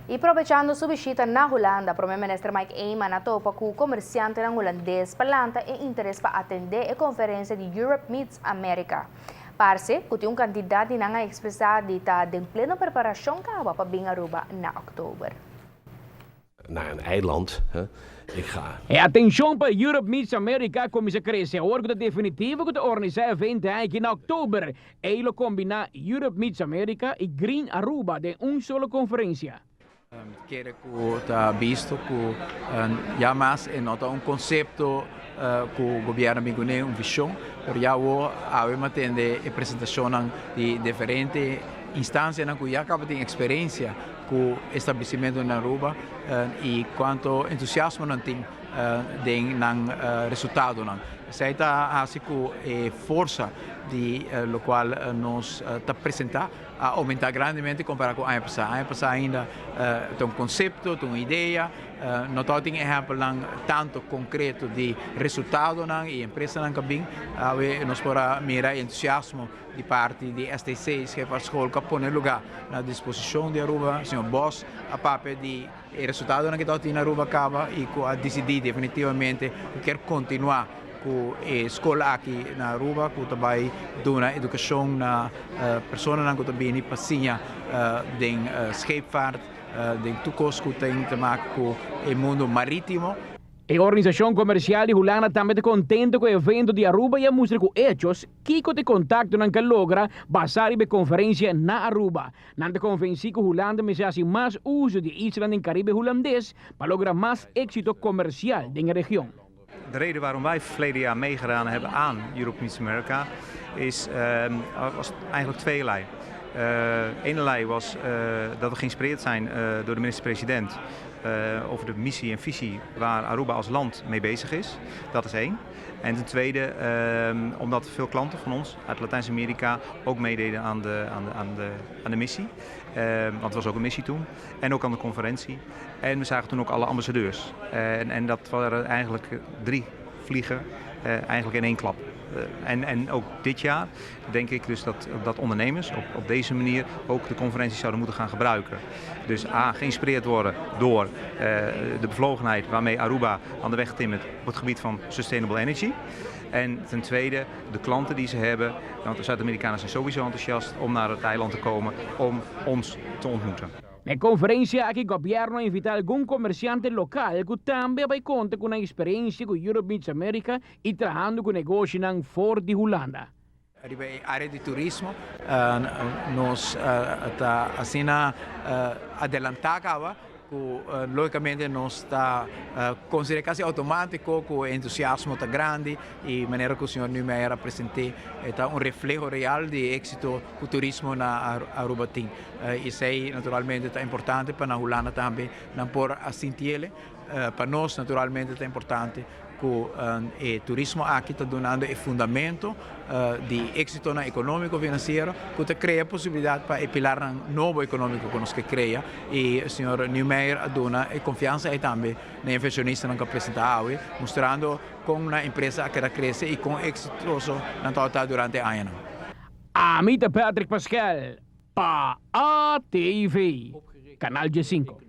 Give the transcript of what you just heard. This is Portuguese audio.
Aprovechando sua visita na Holanda, o primeiro-ministro Mike Eyman atopa que o comerciante holandês palanta e interesse para atender a conferência de Europe Meets America. Parece que tem candidato na expressar de estar em plena preparação para vir a Aruba na outubro. Naar een eiland. Ik ga. E atenção para Europe Meets America, como se cresce. A órgão definitivo que organiza o evento aqui em outubro. Ele combina Europe Meets America e Green Aruba de uma só conferência. Quero que está visto que já mais é nota conceito que o governo me tem visão, mas já o atende a apresentação de diferentes instâncias que já acaba de experiência com o estabelecimento na Aruba e quanto entusiasmo não tem no resultado. Zij está assim que força de lo qual nos está apresentar a aumentar grandemente comparado com o ano passado. O ano passado ainda tem conceito, tem ideia, não tem exemplo tanto concreto de resultado e empresa não cabim. Nós podemos mirar entusiasmo de parte de STC que para a escola que põe lugar na disposição de Aruba, senhor Boss, a papel de resultado que está na Aruba acaba e que a decidir definitivamente que quer continuar com a escola aqui na Aruba, que também dá educação na pessoas que também passinha de scheepvaart, de toekomst que tem te maken com o mundo marítimo. A organização comercial de Holanda também está contente com o evento de Aruba e mostra com hechos que o contacto não logra basar em conferência na Aruba. Não te convenci que Holanda me hace mais uso de Island en Caribe holandês para lograr mais êxito comercial na região. De reden waarom wij verleden jaar meegedaan hebben aan Europe Meets America was eigenlijk tweelei. Ene lei was dat we geïnspireerd zijn door de minister-president over de missie en visie waar Aruba als land mee bezig is. Dat is één. En ten tweede, omdat veel klanten van ons uit Latijns-Amerika ook meededen aan de missie. Want het was ook een missie toen. En ook aan de conferentie. En we zagen toen ook alle ambassadeurs. En dat waren eigenlijk 3 vliegen eigenlijk in 1 klap. En ook dit jaar denk ik dus dat ondernemers op deze manier ook de conferenties zouden moeten gaan gebruiken. Dus geïnspireerd worden door de bevlogenheid waarmee Aruba aan de weg timmert op het gebied van sustainable energy. En ten tweede de klanten die ze hebben, want de Zuid-Amerikanen zijn sowieso enthousiast om naar het eiland te komen om ons te ontmoeten. Na conferência, aqui o governo invita algum comerciante local que também vai contar com a experiência com Europe Meets America e trabalhando com negócios fora de Holanda. A área de turismo nos está assim adelantada, que logicamente nos está considerado quase automático, que o entusiasmo está grande e a maneira que o senhor Niemeyer apresentou está reflejo real de êxito que o turismo na Aruba tem. Isso aí naturalmente está importante para a Holanda também, não por sentir para nós naturalmente está importante que o turismo aqui está dando o fundamento de êxito econômico financeiro que cria a possibilidade para o pilar novo econômico que nós cria e o senhor Niemeyer dona a confiança e também na inversionista que apresenta hoje, mostrando como uma empresa que cresce e com exitoso na total durante o ano. Amita Patrick Pascal, para ATV, Canal G5.